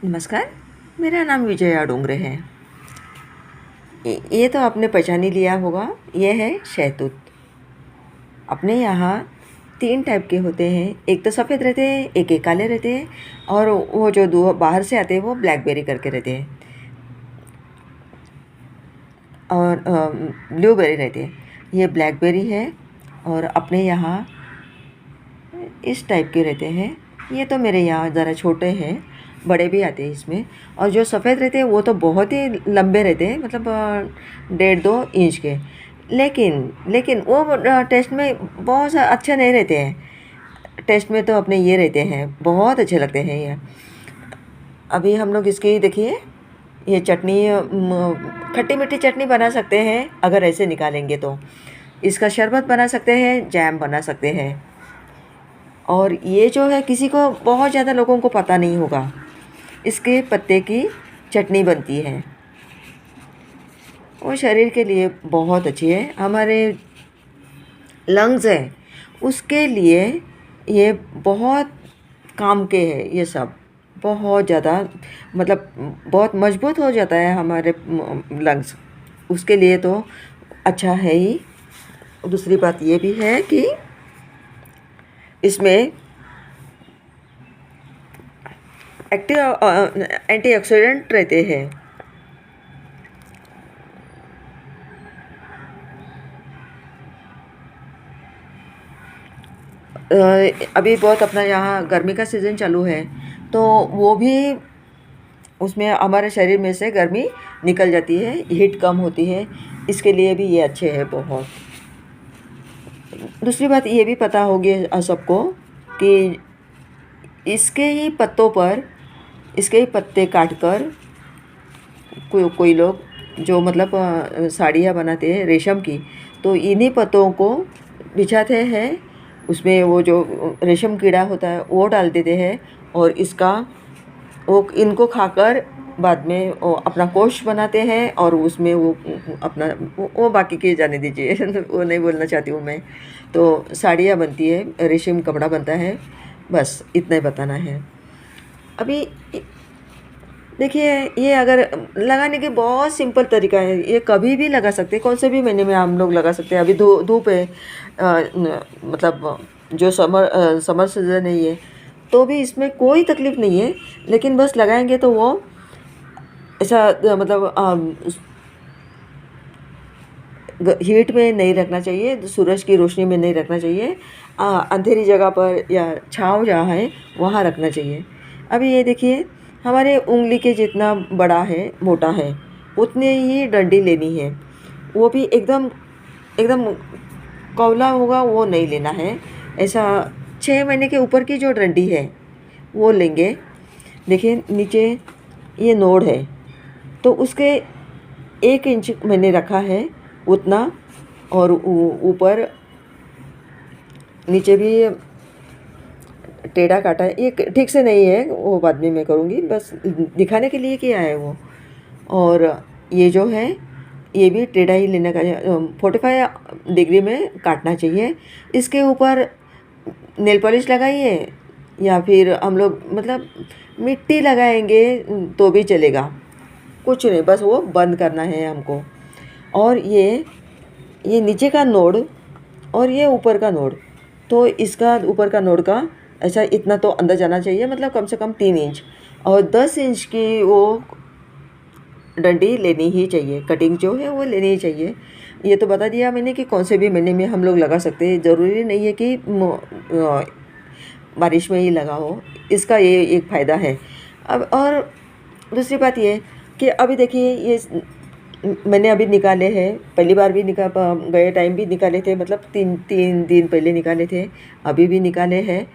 नमस्कार, मेरा नाम विजया डोंगरे है। ये तो आपने पहचान ही लिया होगा, ये है शहतूत। अपने यहाँ 3 टाइप के होते हैं, एक तो सफ़ेद रहते हैं, एक काले रहते हैं और वो जो दो बाहर से आते हैं वो ब्लैकबेरी करके रहते हैं और ब्लूबेरी रहते हैं। ये ब्लैकबेरी है और अपने यहाँ इस टाइप के रहते हैं। ये तो मेरे यहाँ ज़रा छोटे हैं, बड़े भी आते हैं इसमें। और जो सफ़ेद रहते हैं वो तो बहुत ही लंबे रहते हैं, मतलब 1.5-2 इंच के। लेकिन वो टेस्ट में बहुत अच्छे नहीं रहते हैं। टेस्ट में तो अपने ये रहते हैं, बहुत अच्छे लगते हैं ये। अभी हम लोग इसकी देखिए, ये चटनी खट्टी मीठी चटनी बना सकते हैं अगर ऐसे निकालेंगे तो। इसका शरबत बना सकते हैं, जैम बना सकते हैं। और ये जो है किसी को बहुत ज़्यादा लोगों को पता नहीं होगा, इसके पत्ते की चटनी बनती है। वो शरीर के लिए बहुत अच्छी है। हमारे लंग्स है उसके लिए ये बहुत काम के है। ये सब बहुत ज़्यादा, मतलब बहुत मजबूत हो जाता है हमारे लंग्स, उसके लिए तो अच्छा है ही। दूसरी बात ये भी है कि इसमें एक्टिव एंटीऑक्सीडेंट रहते हैं। अभी बहुत अपना यहाँ गर्मी का सीज़न चालू है तो वो भी उसमें हमारे शरीर में से गर्मी निकल जाती है, हीट कम होती है। इसके लिए भी ये अच्छे हैं बहुत। दूसरी बात ये भी पता होगी सबको कि इसके ही पत्तों पर, इसके ही पत्ते काटकर कोई लोग जो मतलब साड़ियाँ बनाते हैं रेशम की, तो इन्हीं पत्तों को बिछाते हैं, उसमें वो जो रेशम कीड़ा होता है वो डाल देते हैं और वो इनको खाकर बाद में वो अपना कोश बनाते हैं और उसमें वो अपना वो बाकी के जाने दीजिए वो नहीं बोलना चाहती हूँ मैं। तो साड़ियाँ बनती है, रेशम कपड़ा बनता है, बस इतना ही बताना है। अभी देखिए, ये अगर लगाने के बहुत सिंपल तरीका है, ये कभी भी लगा सकते हैं, कौन से भी महीने में हम लोग लगा सकते हैं। अभी धूप है, मतलब जो समर सीज़न है ये, तो भी इसमें कोई तकलीफ़ नहीं है। लेकिन बस लगाएंगे तो वो ऐसा मतलब हीट में नहीं रखना चाहिए, सूरज की रोशनी में नहीं रखना चाहिए, अंधेरी जगह पर या छाँव जहाँ है वहाँ रखना चाहिए। अभी ये देखिए, हमारे उंगली के जितना बड़ा है, मोटा है, उतने ही डंडी लेनी है। वो भी एकदम एकदम कौला होगा वो नहीं लेना है। ऐसा 6 महीने के ऊपर की जो डंडी है वो लेंगे। देखिए नीचे ये नोड है तो उसके 1 इंच मैंने रखा है उतना, और ऊपर नीचे भी टेढ़ा काटा है। ये ठीक से नहीं है, वो बाद में मैं करूँगी, बस दिखाने के लिए किया है वो। और ये जो है ये भी टेढ़ा ही लेने का, 45 डिग्री में काटना चाहिए। इसके ऊपर नेल पॉलिश लगाइए या फिर हम लोग मतलब मिट्टी लगाएंगे तो भी चलेगा, कुछ नहीं, बस वो बंद करना है हमको। और ये नीचे का नोड और ये ऊपर का नोड, तो इसका ऊपर का नोड का ऐसा इतना तो अंदर जाना चाहिए, मतलब कम से कम 3 इंच, और 10 इंच की वो डंडी लेनी ही चाहिए, कटिंग जो है वो लेनी ही चाहिए। ये तो बता दिया मैंने कि कौन से भी महीने में हम लोग लगा सकते हैं, ज़रूरी नहीं है कि बारिश में ही लगा हो। इसका ये एक फ़ायदा है। अब और दूसरी बात ये कि अभी देखिए, ये मैंने अभी निकाले हैं, पहली बार भी गए टाइम भी निकाले थे, मतलब 3 दिन पहले निकाले थे, अभी भी निकाले हैं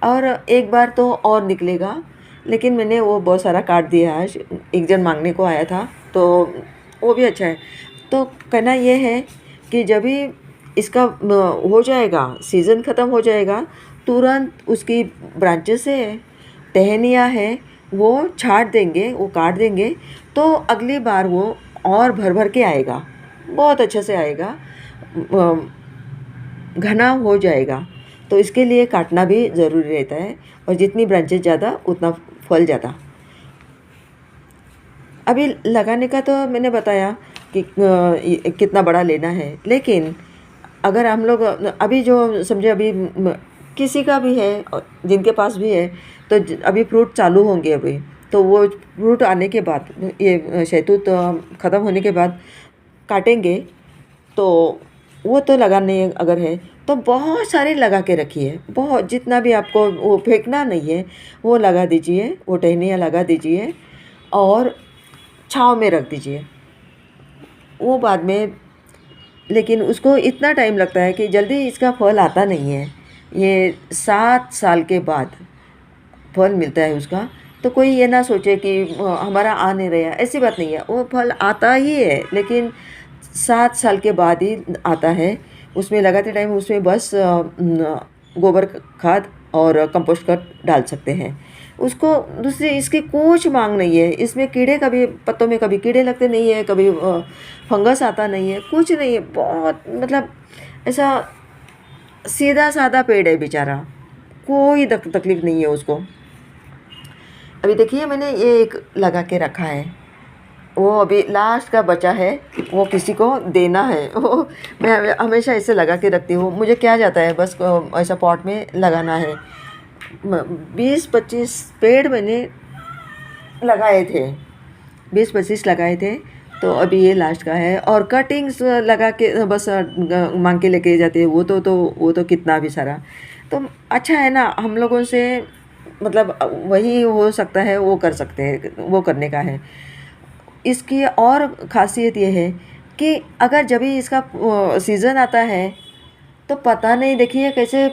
और एक बार तो और निकलेगा। लेकिन मैंने वो बहुत सारा काट दिया आज, एक जन मांगने को आया था तो वो भी अच्छा है। तो कहना ये है कि जब भी इसका हो जाएगा, सीज़न ख़त्म हो जाएगा, तुरंत उसकी ब्रांचेस से टहनियाँ हैं वो छाट देंगे, वो काट देंगे, तो अगली बार वो और भर भर के आएगा, बहुत अच्छे से आएगा, घना हो जाएगा। तो इसके लिए काटना भी ज़रूरी रहता है, और जितनी ब्रांचेस ज़्यादा उतना फल ज़्यादा। अभी लगाने का तो मैंने बताया कि कितना बड़ा लेना है, लेकिन अगर हम लोग अभी जो समझे अभी किसी का भी है जिनके पास भी है, तो अभी फ्रूट चालू होंगे अभी, तो वो फ्रूट आने के बाद ये शहतूत ख़त्म होने के बाद काटेंगे, तो वो तो लगाने अगर है तो बहुत सारे लगा के रखिए, बहुत जितना भी आपको वो फेंकना नहीं है वो लगा दीजिए, वो टहनियाँ लगा दीजिए और छाँव में रख दीजिए। वो बाद में, लेकिन उसको इतना टाइम लगता है कि जल्दी इसका फल आता नहीं है। ये 7 साल के बाद फल मिलता है उसका। तो कोई ये ना सोचे कि हमारा आ नहीं रहा, ऐसी बात नहीं है, वो फल आता ही है, लेकिन 7 साल के बाद ही आता है। उसमें लगाते टाइम उसमें बस गोबर खाद और कंपोस्ट खाद डाल सकते हैं। उसको दूसरी इसकी कुछ मांग नहीं है। इसमें कीड़े कभी पत्तों में कभी कीड़े लगते नहीं है, कभी फंगस आता नहीं है, कुछ नहीं है। बहुत मतलब ऐसा सीधा साधा पेड़ है बेचारा, कोई तकलीफ नहीं है उसको। अभी देखिए मैंने ये एक लगा के रखा है, वो अभी लास्ट का बचा है, वो किसी को देना है। वो मैं हमेशा ऐसे लगा के रखती हूँ, मुझे क्या जाता है, बस ऐसा पॉट में लगाना है। 20-25 पेड़ मैंने लगाए थे, 20-25 लगाए थे, तो अभी ये लास्ट का है। और कटिंग्स लगा के बस मांग के लेके जाते हैं, वो तो कितना भी सारा। तो अच्छा है ना, हम लोगों से मतलब वही हो सकता है, वो कर सकते हैं, वो करने का है। इसकी और ख़ासियत ये है कि अगर जब भी इसका सीज़न आता है तो पता नहीं, देखिए कैसे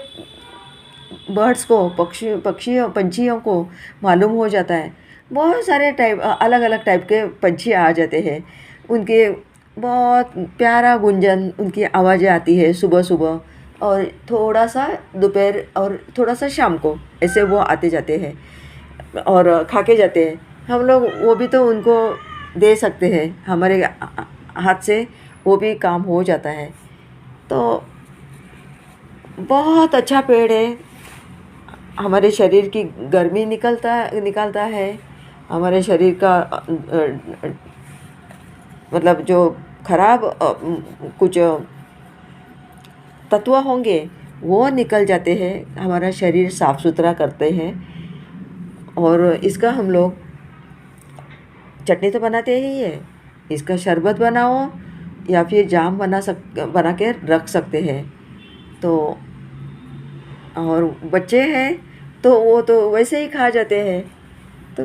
बर्ड्स को, पंछियों को मालूम हो जाता है। बहुत सारे टाइप, अलग अलग टाइप के पंछी आ जाते हैं, उनके बहुत प्यारा गुंजन, उनकी आवाज़ें आती है सुबह सुबह, और थोड़ा सा दोपहर और थोड़ा सा शाम को, ऐसे वो आते जाते हैं और खा के जाते हैं। हम लोग वो भी तो उनको दे सकते हैं, हमारे हाथ से वो भी काम हो जाता है। तो बहुत अच्छा पेड़ है, हमारे शरीर की गर्मी निकालता है, हमारे शरीर का मतलब जो खराब कुछ तत्व होंगे वो निकल जाते हैं, हमारा शरीर साफ़ सुथरा करते हैं। और इसका हम लोग चटनी तो बनाते ही है, इसका शरबत बनाओ या फिर जाम बना के रख सकते हैं। तो और बच्चे हैं तो वो तो वैसे ही खा जाते हैं। तो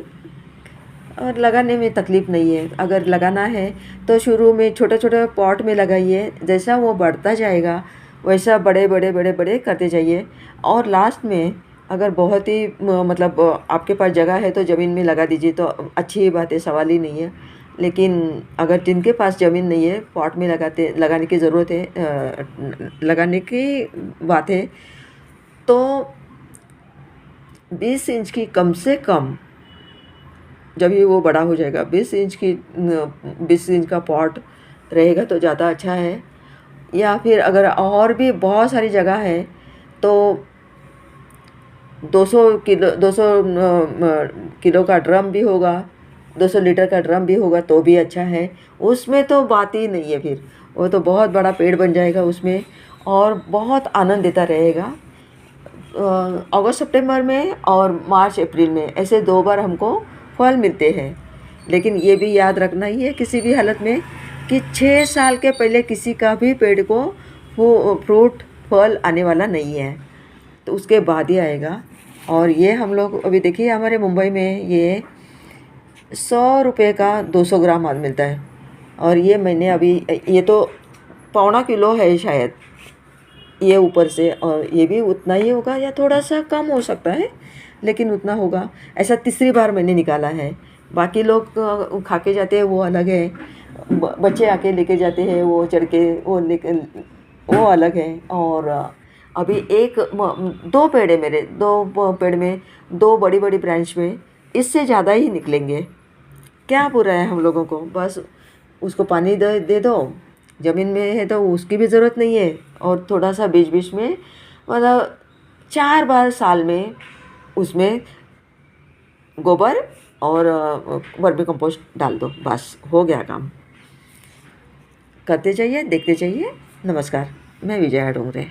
और लगाने में तकलीफ़ नहीं है। अगर लगाना है तो शुरू में छोटे छोटे पॉट में लगाइए, जैसा वो बढ़ता जाएगा वैसा बड़े बड़े बड़े बड़े करते जाइए। और लास्ट में अगर बहुत ही मतलब आपके पास जगह है तो ज़मीन में लगा दीजिए, तो अच्छी बात है, सवाल ही नहीं है। लेकिन अगर जिनके पास ज़मीन नहीं है, पॉट में लगाने की ज़रूरत है, लगाने की बात है, तो 20 इंच की कम से कम, जब ये वो बड़ा हो जाएगा 20 इंच का पॉट रहेगा तो ज़्यादा अच्छा है। या फिर अगर और भी बहुत सारी जगह है तो 200 किलो का ड्रम भी होगा, 200 लीटर का ड्रम भी होगा तो भी अच्छा है। उसमें तो बात ही नहीं है, फिर वो तो बहुत बड़ा पेड़ बन जाएगा उसमें, और बहुत आनंद देता रहेगा। अगस्त सितंबर में और मार्च अप्रैल में ऐसे 2 बार हमको फल मिलते हैं। लेकिन ये भी याद रखना ही है किसी भी हालत में कि 6 साल के पहले किसी का भी पेड़ को वो फ्रूट फल आने वाला नहीं है, तो उसके बाद ही आएगा। और ये हम लोग अभी देखिए हमारे मुंबई में ये 100 रुपये का 200 ग्राम आज मिलता है। और ये मैंने अभी, ये तो 1.25 किलो है शायद, ये ऊपर से, और ये भी उतना ही होगा या थोड़ा सा कम हो सकता है, लेकिन उतना होगा। ऐसा तीसरी बार मैंने निकाला है। बाकी लोग खा के जाते हैं वो अलग है, बच्चे आके लेके जाते हैं वो चढ़ के वो अलग है। और अभी 2 पेड़ है मेरे, 2 पेड़ में 2 बड़ी बड़ी ब्रांच में इससे ज़्यादा ही निकलेंगे। क्या बुरा है हम लोगों को, बस उसको पानी दे दो, ज़मीन में है तो उसकी भी ज़रूरत नहीं है। और थोड़ा सा बीच बीच में मतलब 4 बार साल में उसमें गोबर और वर्मी कंपोस्ट डाल दो, बस हो गया काम। करते जाइए, देखते जाइए। नमस्कार, मैं विजया डोंगरे।